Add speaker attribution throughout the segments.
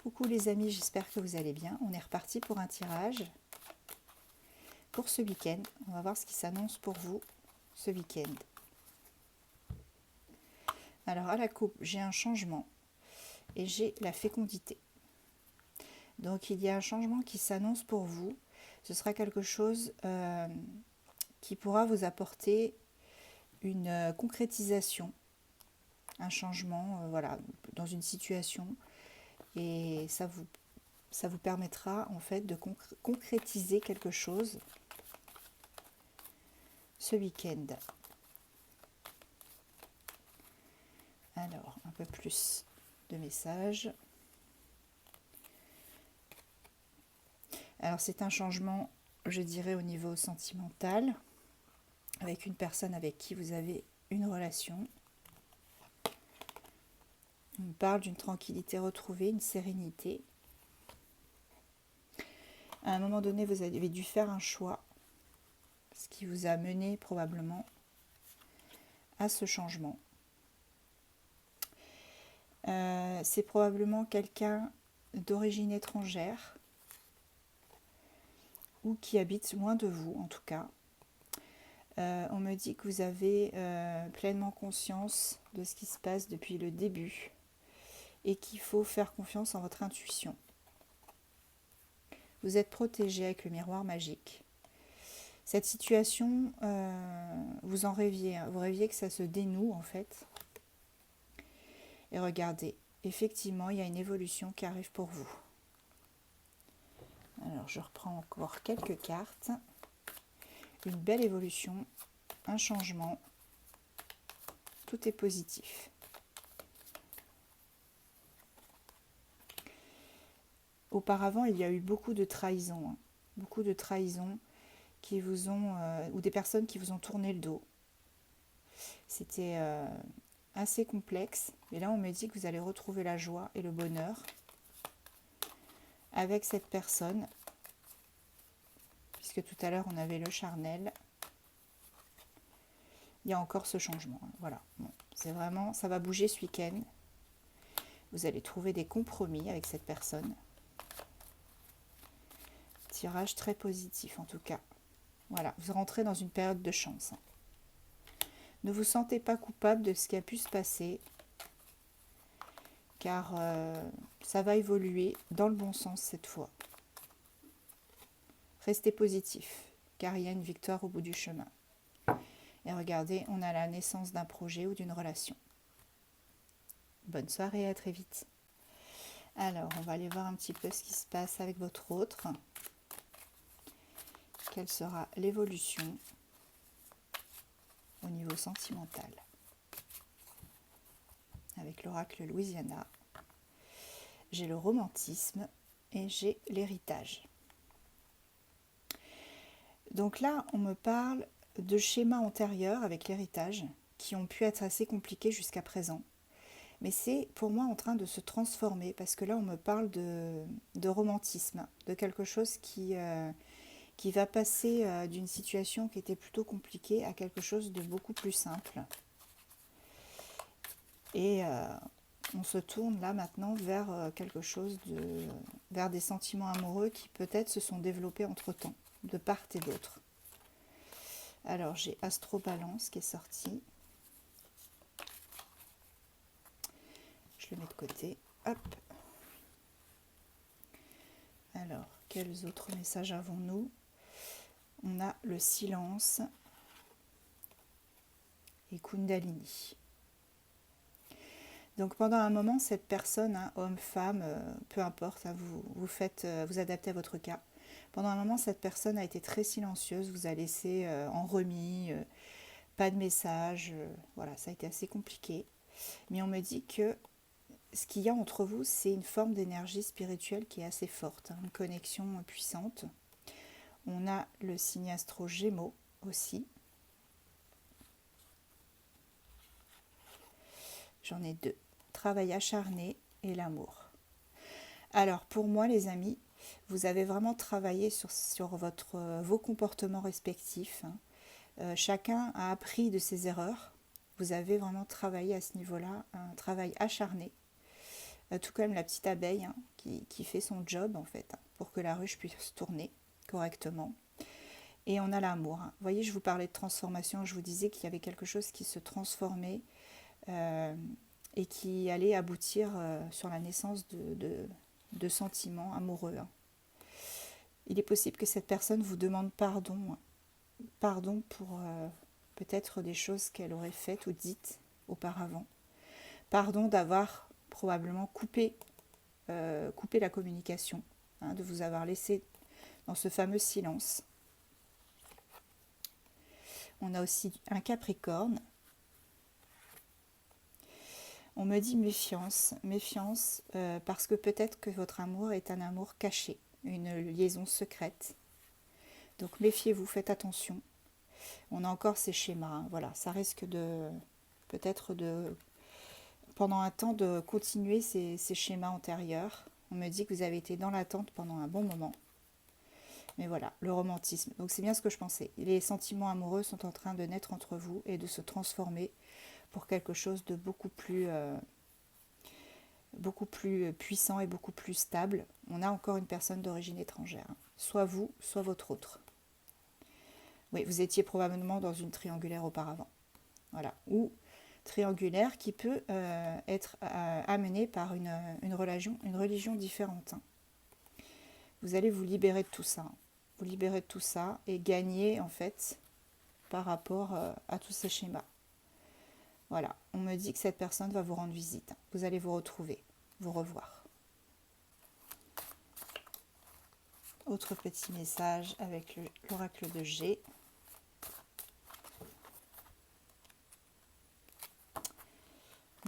Speaker 1: Coucou les amis, j'espère que vous allez bien. On est reparti pour un tirage pour ce week-end. On va voir ce qui s'annonce pour vous ce week-end. Alors à la coupe, j'ai un changement et j'ai la fécondité. Donc il y a un changement qui s'annonce pour vous. Ce sera quelque chose qui pourra vous apporter une concrétisation, un changement voilà, dans une situation. Et ça vous permettra en fait de concrétiser quelque chose ce week-end. Alors, un peu plus de messages. Alors, c'est un changement, je dirais, au niveau sentimental, avec une personne avec qui vous avez une relation. On parle d'une tranquillité retrouvée, une sérénité. À un moment donné, vous avez dû faire un choix, ce qui vous a mené probablement à ce changement. C'est probablement quelqu'un d'origine étrangère ou qui habite loin de vous en tout cas. On me dit que vous avez pleinement conscience de ce qui se passe depuis le début et qu'il faut faire confiance en votre intuition. Vous êtes protégé avec le miroir magique. Cette situation, vous en rêviez, hein. Vous rêviez que ça se dénoue en fait. Et regardez, effectivement, il y a une évolution qui arrive pour vous. Alors, je reprends encore quelques cartes. Une belle évolution, un changement. Tout est positif. Auparavant, il y a eu beaucoup de trahisons. Beaucoup de trahisons qui vous ont, ou des personnes qui vous ont tourné le dos. C'était assez complexe. Et là, on me dit que vous allez retrouver la joie et le bonheur avec cette personne. Puisque tout à l'heure, on avait le charnel. Il y a encore ce changement. Voilà. Bon, c'est vraiment, ça va bouger ce week-end. Vous allez trouver des compromis avec cette personne. Tirage très positif en tout cas. Voilà, vous rentrez dans une période de chance. Ne vous sentez pas coupable de ce qui a pu se passer, car ça va évoluer dans le bon sens cette fois. Restez positif, car il y a une victoire au bout du chemin. Et regardez, on a la naissance d'un projet ou d'une relation. Bonne soirée, à très vite. Alors, on va aller voir un petit peu ce qui se passe avec votre autre. Quelle sera l'évolution au niveau sentimental? Avec l'oracle Louisiana, j'ai le romantisme et j'ai l'héritage. Donc là, on me parle de schémas antérieurs avec l'héritage qui ont pu être assez compliqués jusqu'à présent. Mais c'est pour moi en train de se transformer parce que là, on me parle de romantisme, de quelque chose qui va passer d'une situation qui était plutôt compliquée à quelque chose de beaucoup plus simple. Et on se tourne là maintenant vers quelque chose vers des sentiments amoureux qui peut-être se sont développés entre-temps, de part et d'autre. Alors j'ai Astro Balance qui est sorti. Je le mets de côté. Hop. Alors, quels autres messages avons-nous? On a le silence et Kundalini. Donc pendant un moment, cette personne, hein, homme, femme, peu importe, hein, vous adaptez à votre cas. Pendant un moment, cette personne a été très silencieuse, vous a laissé en remis, pas de message, voilà, ça a été assez compliqué. Mais on me dit que ce qu'il y a entre vous, c'est une forme d'énergie spirituelle qui est assez forte, hein, une connexion puissante. On a le signe astro Gémeaux aussi. J'en ai deux. Travail acharné et l'amour. Alors pour moi les amis, vous avez vraiment travaillé sur vos comportements respectifs. Hein. Chacun a appris de ses erreurs. Vous avez vraiment travaillé à ce niveau-là, un travail acharné. tout comme la petite abeille hein, qui fait son job en fait, hein, pour que la ruche puisse tourner correctement. Et on a l'amour. Hein. Vous voyez, je vous parlais de transformation, je vous disais qu'il y avait quelque chose qui se transformait et qui allait aboutir sur la naissance de sentiments amoureux. Hein. Il est possible que cette personne vous demande pardon, hein. Pardon pour peut-être des choses qu'elle aurait faites ou dites auparavant. Pardon d'avoir probablement coupé la communication, hein, de vous avoir laissé dans ce fameux silence. On a aussi un Capricorne. On me dit méfiance, méfiance parce que peut-être que votre amour est un amour caché, une liaison secrète. Donc méfiez-vous, faites attention. On a encore ces schémas, hein, voilà, ça risque de peut-être de pendant un temps de continuer ces schémas antérieurs. On me dit que vous avez été dans l'attente pendant un bon moment. Mais voilà, le romantisme. Donc c'est bien ce que je pensais. Les sentiments amoureux sont en train de naître entre vous et de se transformer pour quelque chose de beaucoup plus puissant et beaucoup plus stable. On a encore une personne d'origine étrangère. Hein. Soit vous, soit votre autre. Oui, vous étiez probablement dans une triangulaire auparavant. Voilà. Ou triangulaire qui peut être amenée par une religion différente. Hein. Vous allez vous libérer de tout ça. Hein. Vous libérer de tout ça et gagner en fait par rapport à tous ces schémas. Voilà, on me dit que cette personne va vous rendre visite. Vous allez vous retrouver, vous revoir. Autre petit message avec l'oracle de G.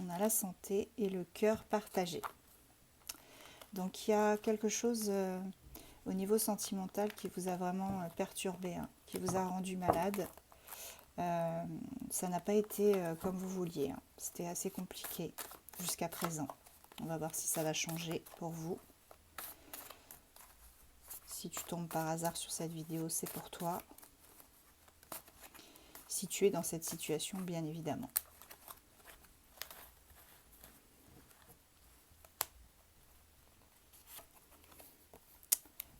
Speaker 1: On a la santé et le cœur partagé. Donc il y a quelque chose au niveau sentimental qui vous a vraiment perturbé, hein, qui vous a rendu malade. Ça n'a pas été comme vous vouliez. Hein. C'était assez compliqué jusqu'à présent. On va voir si ça va changer pour vous. Si tu tombes par hasard sur cette vidéo, c'est pour toi. Si tu es dans cette situation, bien évidemment.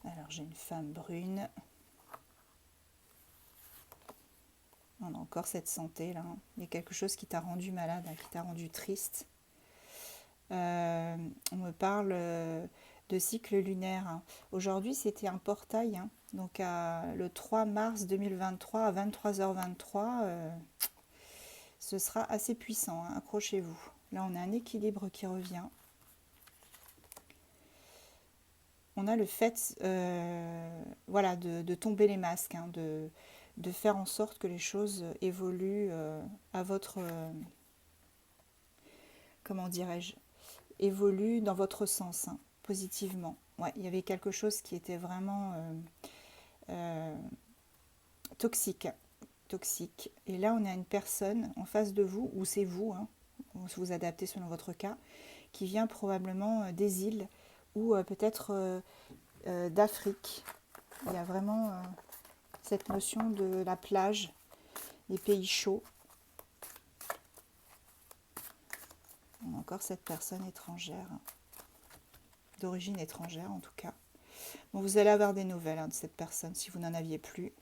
Speaker 1: Alors, j'ai une femme brune. On a encore cette santé là. Il y a quelque chose qui t'a rendu malade, hein, qui t'a rendu triste. On me parle de cycle lunaire. Hein. Aujourd'hui, c'était un portail. Hein. Donc, le 3 mars 2023 à 23h23, ce sera assez puissant. Hein. Accrochez-vous. Là, on a un équilibre qui revient. On a le fait voilà, de tomber les masques, hein, de faire en sorte que les choses évoluent à votre... comment dirais-je, évoluent dans votre sens, hein, positivement. Ouais, il y avait quelque chose qui était vraiment toxique. Et là, on a une personne en face de vous, ou c'est vous, hein, vous adaptez selon votre cas, qui vient probablement des îles ou peut-être d'Afrique. Il y a vraiment cette notion de la plage, des pays chauds. On a encore cette personne étrangère, d'origine étrangère en tout cas. Bon, vous allez avoir des nouvelles hein, de cette personne si vous n'en aviez plus.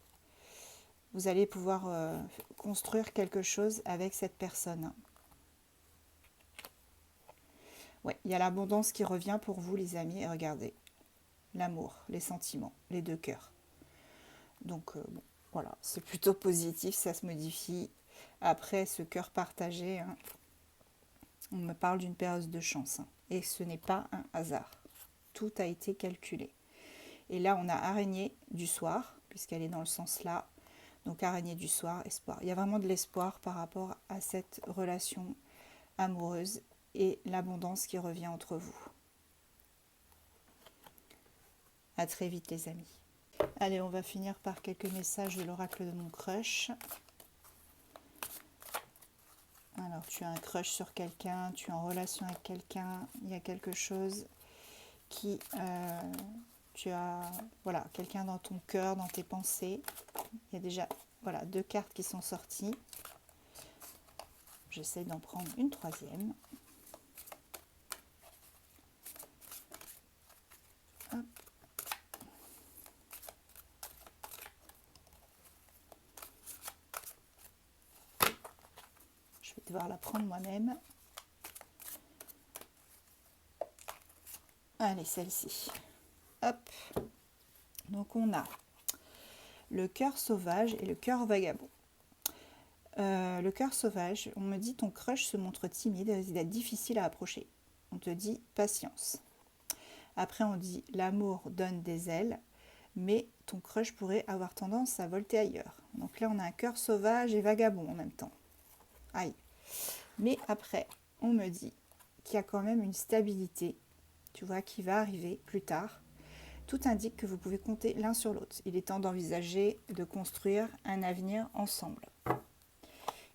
Speaker 1: Vous allez pouvoir construire quelque chose avec cette personne. Ouais, il y a l'abondance qui revient pour vous les amis. Et regardez, l'amour, les sentiments, les deux cœurs. Donc bon, voilà, c'est plutôt positif, ça se modifie. Après ce cœur partagé, hein, on me parle d'une période de chance. Hein, et ce n'est pas un hasard. Tout a été calculé. Et là, on a araignée du soir, puisqu'elle est dans le sens là. Donc araignée du soir, espoir. Il y a vraiment de l'espoir par rapport à cette relation amoureuse et l'abondance qui revient entre vous. À très vite les amis. Allez, on va finir par quelques messages de l'oracle de mon crush. Alors, tu as un crush sur quelqu'un, tu es en relation avec quelqu'un, il y a quelque chose qui... tu as voilà, quelqu'un dans ton cœur, dans tes pensées. Il y a déjà voilà, 2 cartes qui sont sorties. J'essaie d'en prendre une troisième. devoir la prendre moi-même. Allez, celle-ci. Hop. Donc on a le cœur sauvage et le cœur vagabond. Le cœur sauvage, on me dit ton crush se montre timide, il est difficile à approcher. On te dit patience. Après on dit l'amour donne des ailes, mais ton crush pourrait avoir tendance à volter ailleurs. Donc là on a un cœur sauvage et vagabond en même temps. Aïe. Mais après on me dit qu'il y a quand même une stabilité, tu vois, qui va arriver plus tard. Tout indique que vous pouvez compter l'un sur l'autre. Il est temps d'envisager de construire un avenir ensemble.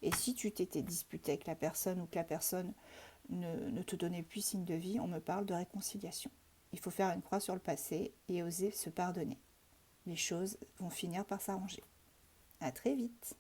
Speaker 1: Et si tu t'étais disputé avec la personne ou que la personne ne te donnait plus signe de vie, on me parle de réconciliation. Il faut faire une croix sur le passé et oser se pardonner. Les choses vont finir par s'arranger. À très vite.